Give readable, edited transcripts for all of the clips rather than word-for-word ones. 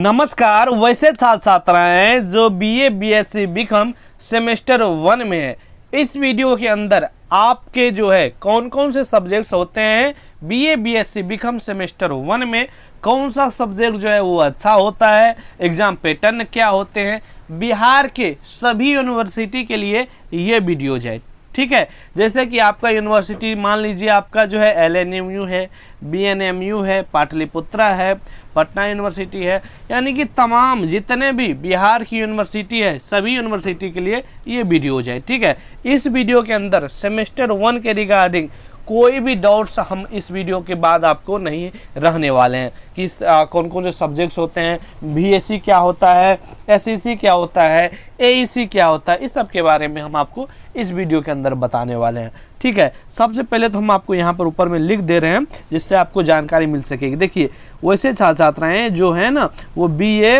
नमस्कार। वैसे छात्र छात्राएं जो बीए बीएससी बीकॉम सेमेस्टर 1 में है, इस वीडियो के अंदर आपके जो है कौन कौन से सब्जेक्ट्स होते हैं बीए बीएससी बीकॉम सेमेस्टर 1 में, कौन सा सब्जेक्ट जो है वो अच्छा होता है, एग्जाम पैटर्न क्या होते हैं, बिहार के सभी यूनिवर्सिटी के लिए ये वीडियो है। ठीक है, जैसे कि आपका यूनिवर्सिटी मान लीजिए आपका जो है LNMU है, BNMU है, पाटलिपुत्रा है, पटना यूनिवर्सिटी है, यानी कि तमाम जितने भी बिहार की यूनिवर्सिटी है सभी यूनिवर्सिटी के लिए ये वीडियोज है। ठीक है, इस वीडियो के अंदर सेमेस्टर 1 के रिगार्डिंग कोई भी डाउट्स हम इस वीडियो के बाद आपको नहीं रहने वाले हैं कि कौन कौन से सब्जेक्ट्स होते हैं, BSc क्या होता है, SEC क्या होता है, AEC क्या होता है, इस सब के बारे में हम आपको इस वीडियो के अंदर बताने वाले हैं। ठीक है, सबसे पहले तो हम आपको यहाँ पर ऊपर में लिख दे रहे हैं जिससे आपको जानकारी मिल सकेगी। देखिए, वैसे छात्र छात्राएं जो है ना वो BA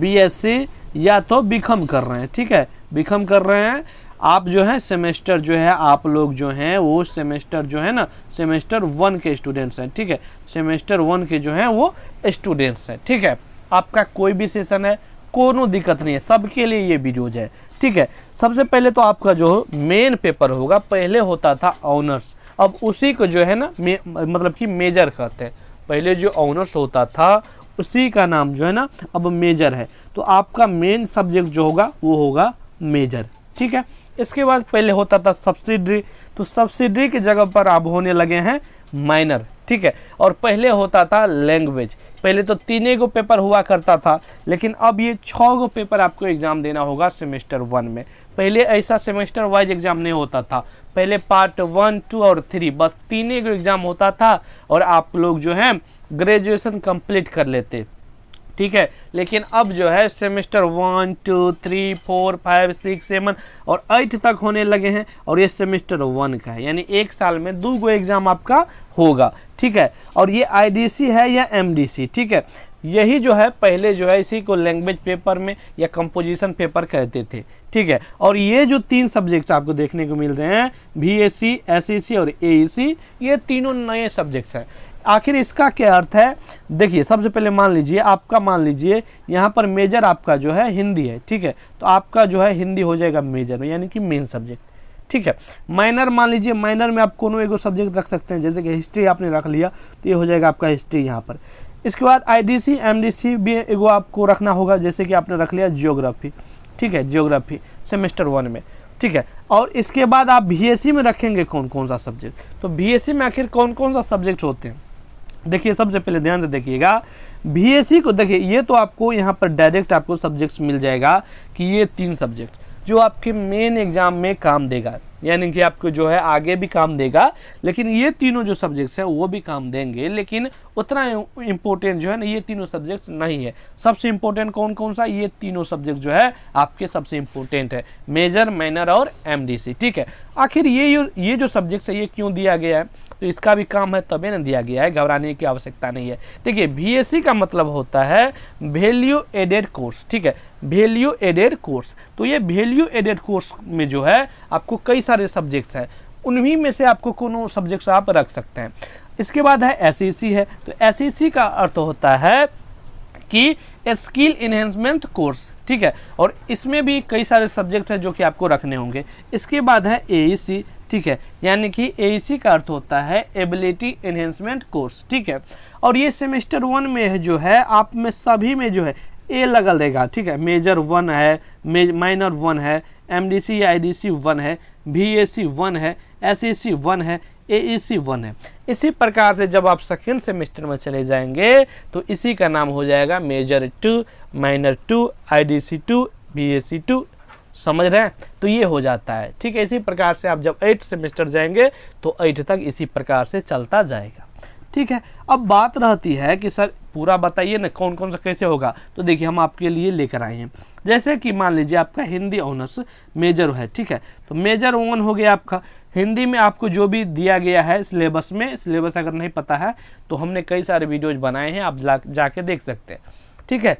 BSc या तो बीकॉम कर रहे हैं। ठीक है, बीकॉम कर रहे हैं आप जो है सेमेस्टर जो है आप लोग जो हैं वो सेमेस्टर जो है ना सेमेस्टर 1 के स्टूडेंट्स हैं। ठीक है, सेमेस्टर 1 के जो हैं वो स्टूडेंट्स हैं। ठीक है, आपका कोई भी सेशन है कोनो दिक्कत नहीं है, सबके लिए ये वीडियोज है। ठीक है, सबसे पहले तो आपका जो मेन पेपर होगा, पहले होता था ऑनर्स, अब उसी को जो है ना मतलब कि मेजर कहते हैं। पहले जो ऑनर्स होता था उसी का नाम जो है ना अब मेजर है, तो आपका मेन सब्जेक्ट जो होगा वो होगा मेजर। ठीक है, इसके बाद पहले होता था सब्सिडरी, तो सब्सिडरी की जगह पर अब होने लगे हैं माइनर। ठीक है, और पहले होता था लैंग्वेज, पहले तो 3 गो पेपर हुआ करता था, लेकिन अब ये 6 गो पेपर आपको एग्जाम देना होगा सेमेस्टर 1 में। पहले ऐसा सेमेस्टर वाइज एग्जाम नहीं होता था, पहले पार्ट 1, 2 और 3 बस 3 गो एग्जाम होता था और आप लोग जो है ग्रेजुएशन कंप्लीट कर लेते। ठीक है, लेकिन अब जो है सेमेस्टर 1, 2, 3, 4, 5, 6, 7 और 8 तक होने लगे हैं और ये सेमेस्टर 1 का है, यानी एक साल में 2 गो एग्जाम आपका होगा। ठीक है, और ये IDC है या MDC। ठीक है, यही जो है पहले जो है इसी को लैंग्वेज पेपर में या कंपोजिशन पेपर कहते थे। ठीक है, और ये जो 3 सब्जेक्ट्स आपको देखने को मिल रहे हैं BSc, SEC और AEC, ये तीनों नए सब्जेक्ट्स हैं। आखिर इसका क्या अर्थ है? देखिए, सबसे पहले मान लीजिए यहाँ पर मेजर आपका जो है हिंदी है। ठीक है, तो आपका जो है हिंदी हो जाएगा मेजर में, यानी कि मेन सब्जेक्ट। ठीक है, माइनर मान लीजिए, माइनर में आप कोनो एगो सब्जेक्ट रख सकते हैं, जैसे कि हिस्ट्री आपने रख लिया तो ये हो जाएगा आपका हिस्ट्री यहाँ पर। इसके बाद IDC MDC भी एगो आपको रखना होगा, जैसे कि आपने रख लिया जियोग्राफी। ठीक है, जियोग्राफी सेमेस्टर 1 में। ठीक है, और इसके बाद आप BSc में रखेंगे कौन कौन सा सब्जेक्ट, तो BSc में आखिर कौन कौन सा सब्जेक्ट होते हैं। देखिए, सबसे पहले ध्यान से देखिएगा, BSc को देखिए, ये तो आपको यहाँ पर डायरेक्ट आपको सब्जेक्ट्स मिल जाएगा कि ये 3 सब्जेक्ट जो आपके मेन एग्जाम में काम देगा, यानी कि आपको जो है आगे भी काम देगा, लेकिन ये तीनों जो सब्जेक्ट्स हैं वो भी काम देंगे, लेकिन उतना इम्पोर्टेंट जो है ना ये तीनों सब्जेक्ट्स नहीं है। सबसे इम्पोर्टेंट कौन कौन सा, ये तीनों सब्जेक्ट जो है आपके सबसे इम्पोर्टेंट है, मेजर, माइनर और MDC। ठीक है, आखिर ये जो सब्जेक्ट्स है ये क्यों दिया गया है, तो इसका भी काम है तभी ना दिया गया है, घबराने की आवश्यकता नहीं है। देखिए, BSc का मतलब होता है वैल्यू एडेड कोर्स। ठीक है, वैल्यू एडेड कोर्स, तो ये वैल्यू एडेड कोर्स में जो है आपको कई सारे सब्जेक्ट्स हैं, उन्हीं में से आपको कोनो सब्जेक्ट्स आप रख सकते हैं। इसके बाद है SEC है, तो SEC का अर्थ होता है कि स्किल इन्हेंसमेंट कोर्स। ठीक है, और इसमें भी कई सारे सब्जेक्ट्स हैं जो कि आपको रखने होंगे। इसके बाद है AEC। ठीक है, यानी कि AEC का अर्थ होता है एबिलिटी एनहेंसमेंट कोर्स। ठीक है, और ये सेमेस्टर 1 में जो है आप में सभी में जो है A लगा रहेगा। ठीक है, मेजर 1 है, माइनर 1 है, MDC या IDC 1 है, BSc 1 है, SEC 1 है, AEC 1 है। इसी प्रकार से जब आप सेकेंड सेमेस्टर में चले जाएंगे तो इसी का नाम हो जाएगा मेजर 2, माइनर 2, IDC 2, BSc 2। समझ रहे हैं, तो ये हो जाता है। ठीक है, इसी प्रकार से आप जब 8 सेमेस्टर जाएंगे तो 8 तक इसी प्रकार से चलता जाएगा। ठीक है, अब बात रहती है कि सर पूरा बताइए ना कौन कौन सा कैसे होगा, तो देखिए हम आपके लिए लेकर आए हैं। जैसे कि मान लीजिए आपका हिंदी ऑनर्स मेजर है। ठीक है, तो मेजर 1 हो गया आपका। हिंदी में आपको जो भी दिया गया है सिलेबस में, सिलेबस अगर नहीं पता है तो हमने कई सारे वीडियोज बनाए हैं, आप जाके देख सकते हैं। ठीक है,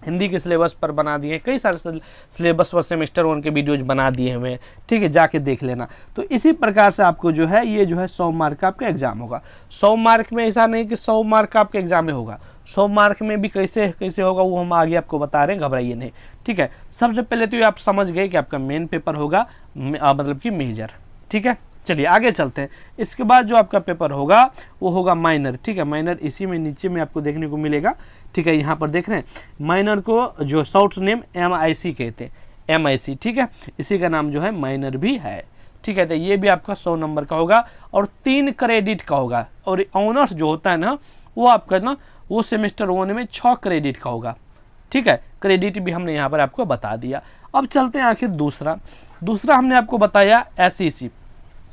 हिंदी के सिलेबस पर बना दिए, कई सारे सिलेबस पर सेमेस्टर 1 के वीडियोज बना दिए हुए। ठीक है, जाके देख लेना। तो इसी प्रकार से आपको जो है ये जो है 100 मार्क का आपका एग्जाम होगा। 100 मार्क में ऐसा नहीं कि 100 मार्क का आपका एग्जाम में होगा, 100 मार्क में भी कैसे कैसे होगा वो हम आगे आपको बता रहे हैं, घबराइए नहीं, ठीक है। सबसे पहले तो ये आप समझ गए कि आपका मेन पेपर होगा मतलब कि मेजर, ठीक है। चलिए आगे चलते हैं। इसके बाद जो आपका पेपर होगा वो होगा माइनर, ठीक है। माइनर इसी में नीचे में आपको देखने को मिलेगा, ठीक है। यहाँ पर देख रहे हैं माइनर को जो शॉर्ट नेम MIC कहते हैं, MIC, ठीक है। इसी का नाम जो है माइनर भी है, ठीक है। तो ये भी आपका 100 नंबर का होगा और 3 क्रेडिट का होगा। और ऑनर्स जो होता है ना वो आपका ना वो सेमेस्टर 1 में 6 क्रेडिट का होगा, ठीक है। क्रेडिट भी हमने यहाँ पर आपको बता दिया। अब चलते हैं आखिर दूसरा हमने आपको बताया SEC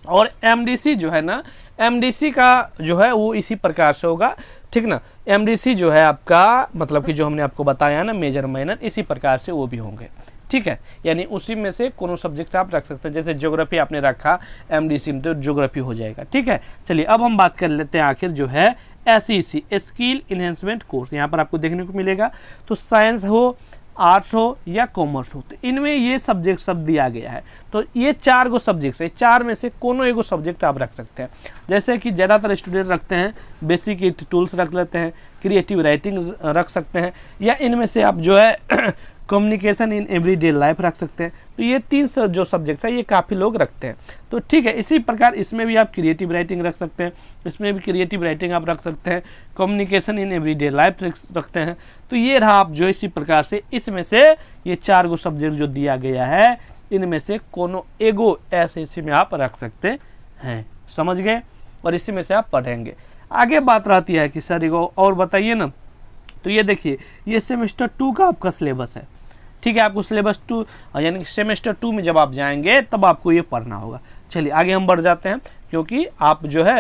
और MDC जो है ना, MDC का जो है वो इसी प्रकार से होगा, ठीक ना। MDC जो है आपका मतलब कि जो हमने आपको बताया ना मेजर माइनर, इसी प्रकार से वो भी होंगे, ठीक है। यानी उसी में से कोनो सब्जेक्ट आप रख सकते हैं। जैसे ज्योग्राफी आपने रखा MDC में तो ज्योग्राफी हो जाएगा, ठीक है। चलिए अब हम बात कर लेते हैं आखिर जो है SEC, स्किल इन्हेंसमेंट कोर्स। यहाँ पर आपको देखने को मिलेगा तो साइंस हो, आर्ट्स हो या कॉमर्स हो, तो इनमें ये सब्जेक्ट सब दिया गया है। तो ये 4 गो सब्जेक्ट है, 4 में से कोनो एगो सब्जेक्ट आप रख सकते हैं। जैसे कि ज़्यादातर स्टूडेंट रखते हैं बेसिक टूल्स रख लेते हैं, क्रिएटिव राइटिंग रख सकते हैं, या इनमें से आप जो है कम्युनिकेशन इन एवरीडे लाइफ रख सकते हैं। तो ये 3 जो सब्जेक्ट्स है ये काफ़ी लोग रखते हैं, तो ठीक है। इसी प्रकार इसमें भी आप क्रिएटिव राइटिंग रख सकते हैं, इसमें भी क्रिएटिव राइटिंग आप रख सकते हैं, कम्युनिकेशन इन एवरीडे लाइफ रखते हैं। तो ये रहा आप जो इसी प्रकार से इसमें से ये 4 गो सब्जेक्ट जो दिया गया है इनमें से कोनो एगो SEC में आप रख सकते हैं, समझ गए। और इसी में से आप पढ़ेंगे। आगे बात रहती है कि सर एगो और बताइए ना, तो ये देखिए ये सेमेस्टर 2 का आपका सिलेबस है, ठीक है। आपको सिलेबस 2 यानी कि सेमेस्टर 2 में जब आप जाएंगे तब आपको ये पढ़ना होगा। चलिए आगे हम बढ़ जाते हैं, क्योंकि आप जो है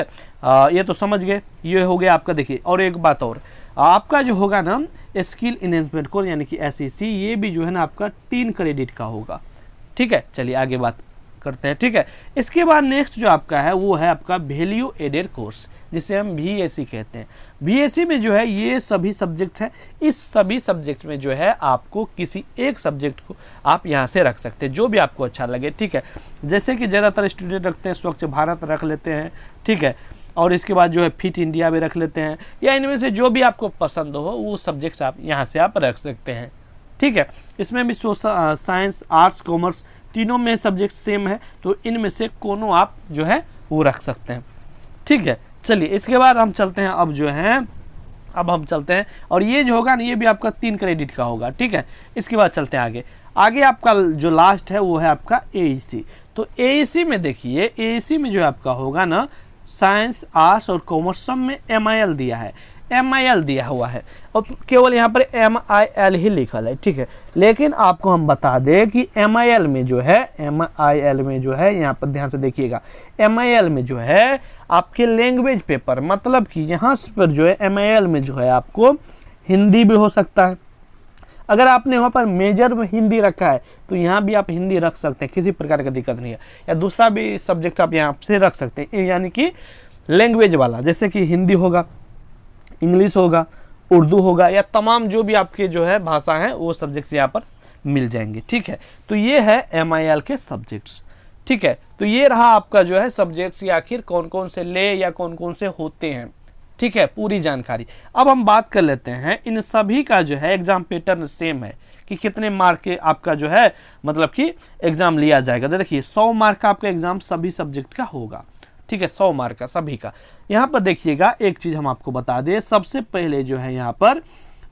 ये तो समझ गए, ये हो गया आपका। देखिए और एक बात और, आपका जो होगा ना स्किल इन्हेंसमेंट कोर्स यानी कि SEC, ये भी जो है ना आपका 3 क्रेडिट का होगा, ठीक है। चलिए आगे बात करते हैं, ठीक है। इसके बाद नेक्स्ट जो आपका है वो है आपका वैल्यू एडेड कोर्स, जिसे हम VAC कहते हैं। VAC में जो है ये सभी सब्जेक्ट है, इस सभी सब्जेक्ट में जो है आपको किसी एक सब्जेक्ट को आप यहाँ से रख सकते हैं, जो भी आपको अच्छा लगे, ठीक है। जैसे कि ज़्यादातर स्टूडेंट रखते हैं स्वच्छ भारत रख लेते हैं, ठीक है। और इसके बाद जो है फिट इंडिया भी रख लेते हैं, या इनमें से जो भी आपको पसंद हो वो सब्जेक्ट्स आप यहाँ से आप रख सकते हैं, ठीक है। इसमें भी साइंस, आर्ट्स, कॉमर्स तीनों में सब्जेक्ट सेम है, तो इनमें से कोनो आप जो है वो रख सकते हैं, ठीक है। चलिए इसके बाद हम चलते हैं, अब हम चलते हैं और ये जो होगा ना ये भी आपका 3 क्रेडिट का होगा, ठीक है। इसके बाद चलते हैं आगे आपका जो लास्ट है वो है आपका AEC। तो AEC में देखिए, AEC में जो आपका होगा ना साइंस, आर्ट्स और कॉमर्स सब में MIL दिया है, MIL दिया हुआ है और केवल यहाँ पर MIL ही लिखल है, ठीक है। लेकिन आपको हम बता दें कि MIL में जो है यहाँ पर ध्यान से देखिएगा, MIL में जो है आपके लैंग्वेज पेपर, मतलब कि यहाँ पर जो है MIL में जो है आपको हिंदी भी हो सकता है। अगर आपने वहाँ पर मेजर में हिंदी रखा है तो यहाँ भी आप हिंदी रख सकते हैं, किसी प्रकार का दिक्कत नहीं है। या दूसरा भी सब्जेक्ट आप यहाँ से रख सकते हैं, यानी कि लैंग्वेज वाला, जैसे कि हिंदी होगा, इंग्लिश होगा, उर्दू होगा, या तमाम जो भी आपके जो है भाषा हैं वो सब्जेक्ट्स यहाँ पर मिल जाएंगे, ठीक है। तो ये है MIL के सब्जेक्ट्स, ठीक है। तो ये रहा आपका जो है सब्जेक्ट्स, या आखिर कौन कौन से ले या कौन कौन से होते हैं, ठीक है, पूरी जानकारी। अब हम बात कर लेते हैं इन सभी का जो है एग्जाम पैटर्न सेम है कि कितने मार्क के आपका जो है मतलब कि एग्जाम लिया जाएगा। तो देखिए 100 मार्क का आपका एग्जाम सभी सब्जेक्ट का होगा, ठीक है, 100 मार्क का सभी का। यहाँ पर देखिएगा एक चीज़ हम आपको बता दें, सबसे पहले जो है यहाँ पर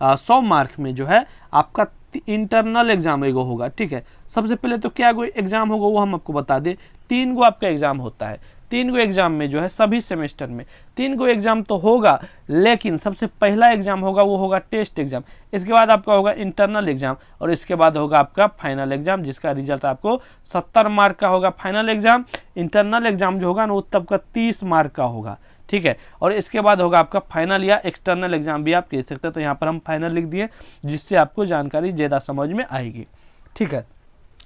100 मार्क में जो है आपका इंटरनल एग्जाम एगो होगा, ठीक है। सबसे पहले तो क्या कोई एग्जाम होगा वो हम आपको बता दें, 3 गो आपका एग्जाम होता है। 3 गो एग्जाम में जो है सभी सेमेस्टर में 3 गो एग्जाम तो होगा, लेकिन सबसे पहला एग्जाम होगा वो होगा टेस्ट एग्जाम, इसके बाद आपका होगा इंटरनल एग्जाम और इसके बाद होगा आपका फाइनल एग्जाम, जिसका रिजल्ट आपको 70 मार्क का होगा फाइनल एग्जाम। इंटरनल एग्जाम जो होगा ना वो तब का 30 मार्क का होगा, ठीक है। और इसके बाद होगा आपका फाइनल या एक्सटर्नल एग्जाम भी आप कह सकते हैं, तो यहाँ पर हम फाइनल लिख दिए जिससे आपको जानकारी ज़्यादा समझ में आएगी, ठीक है।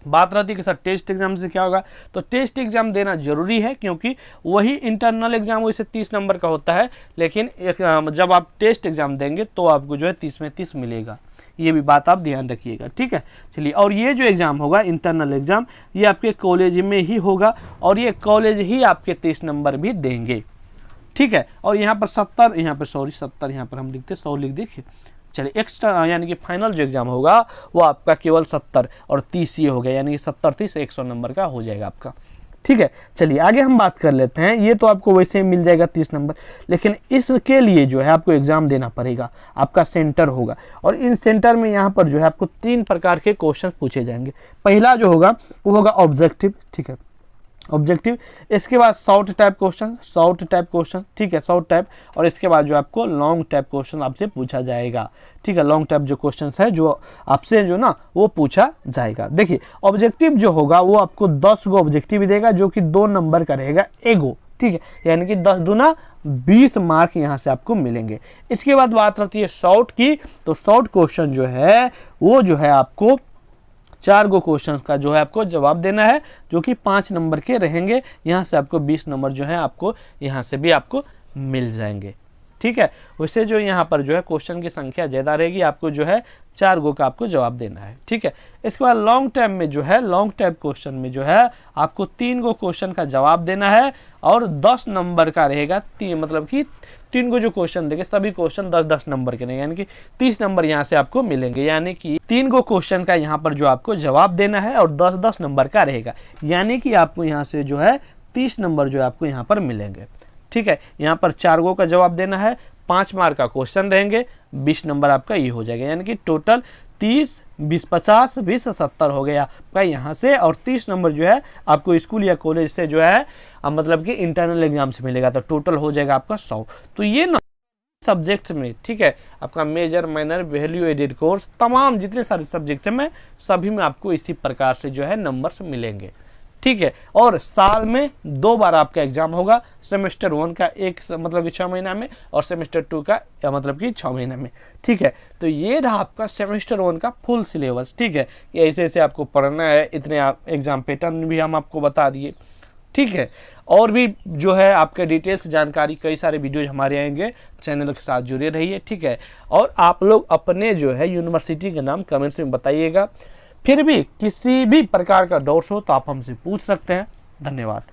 बात रहती है कि सर टेस्ट एग्जाम से क्या होगा, तो टेस्ट एग्जाम देना जरूरी है क्योंकि वही इंटरनल एग्जाम वैसे 30 नंबर का होता है, लेकिन जब आप टेस्ट एग्जाम देंगे तो आपको जो है 30 में 30 मिलेगा, ये भी बात आप ध्यान रखिएगा, ठीक है। चलिए, और ये जो एग्ज़ाम होगा इंटरनल एग्ज़ाम ये आपके कॉलेज में ही होगा और ये कॉलेज ही आपके 30 नंबर भी देंगे, ठीक है। और यहाँ पर 70, यहाँ पर सॉरी 70, यहाँ पर हम लिखते 100 लिख देखिए। चलिए एक्स्ट्रा यानी कि फाइनल जो एग्जाम होगा वो आपका केवल 70 और 30 ये हो गया, यानी कि 70 30 100 नंबर का हो जाएगा आपका। ठीक है, चलिए आगे हम बात कर लेते हैं। ये तो आपको वैसे ही मिल जाएगा 30 नंबर, लेकिन इसके लिए जो है आपको एग्जाम देना पड़ेगा, आपका सेंटर होगा। और इन सेंटर में यहाँ पर जो है आपको 3 प्रकार के क्वेश्चन पूछे जाएंगे। पहला जो होगा वो होगा ऑब्जेक्टिव, ठीक है, ऑब्जेक्टिव। इसके बाद शॉर्ट टाइप क्वेश्चन, ठीक है, शॉर्ट टाइप। और इसके बाद जो आपको लॉन्ग टाइप क्वेश्चन आपसे पूछा जाएगा, ठीक है। लॉन्ग टाइप जो क्वेश्चन है जो आपसे जो ना वो पूछा जाएगा। देखिए ऑब्जेक्टिव जो होगा वो आपको 10 गो ऑब्जेक्टिव देगा, जो कि 2 नंबर का रहेगा एगो, ठीक है, यानी कि 10 दूना 20 मार्क यहाँ से आपको मिलेंगे। इसके बाद बात रहती है शॉर्ट की, तो शॉर्ट क्वेश्चन जो है वो जो है आपको 4 गो क्वेश्चन का जो है आपको जवाब देना है, जो कि 5 नंबर के रहेंगे। यहाँ से आपको 20 नंबर जो है आपको यहाँ से भी आपको मिल जाएंगे, ठीक है। वैसे जो यहाँ पर जो है क्वेश्चन की संख्या ज़्यादा रहेगी, आपको जो है 4 गो का आपको जवाब देना है, ठीक है। इसके बाद लॉन्ग टाइम में जो है लॉन्ग टाइप क्वेश्चन में जो है आपको 3 गो क्वेश्चन का जवाब देना है और 10 नंबर का रहेगा। मतलब कि 3 गो जो क्वेश्चन देंगे सभी क्वेश्चन 10-10 नंबर के रहेंगे, यानी कि 30 नंबर यहाँ से आपको मिलेंगे। यानी कि 3 गो क्वेश्चन का यहाँ पर जो आपको जवाब देना है और 10-10 नंबर का रहेगा, यानी कि आपको यहाँ से जो है 30 नंबर जो आपको यहाँ पर मिलेंगे, ठीक है। यहाँ पर 4 गो का जवाब देना है, 5 मार्क का क्वेश्चन रहेंगे, 20 नंबर आपका ये हो जाएगा, यानी कि टोटल 30 20 50 20 70 हो गया आपका यहाँ से। और 30 नंबर जो है आपको स्कूल या कॉलेज से जो है मतलब कि इंटरनल एग्जाम से मिलेगा, तो टोटल हो जाएगा आपका 100। तो ये ना सब्जेक्ट में, ठीक है, आपका major minor value added course तमाम जितने सारे सब्जेक्ट में सभी में आपको इसी प्रकार से जो है नंबर्स मिलेंगे, ठीक है। और साल में 2 बार आपका एग्जाम होगा, सेमेस्टर 1 का एक मतलब कि 6 महीना में और सेमेस्टर 2 का मतलब कि 6 महीना में, ठीक है। तो ये रहा आपका सेमेस्टर 1 का फुल सिलेबस, ठीक है। ये ऐसे ऐसे आपको पढ़ना है, इतने एग्जाम पैटर्न भी हम आपको बता दिए, ठीक है। और भी जो है आपके डिटेल्स जानकारी कई सारे वीडियोज हमारे आएंगे, चैनल के साथ जुड़े रहिए, ठीक है। और आप लोग अपने जो है यूनिवर्सिटी का नाम कमेंट्स में बताइएगा। फिर भी किसी भी प्रकार का डाउट्स हो तो आप हमसे पूछ सकते हैं। धन्यवाद।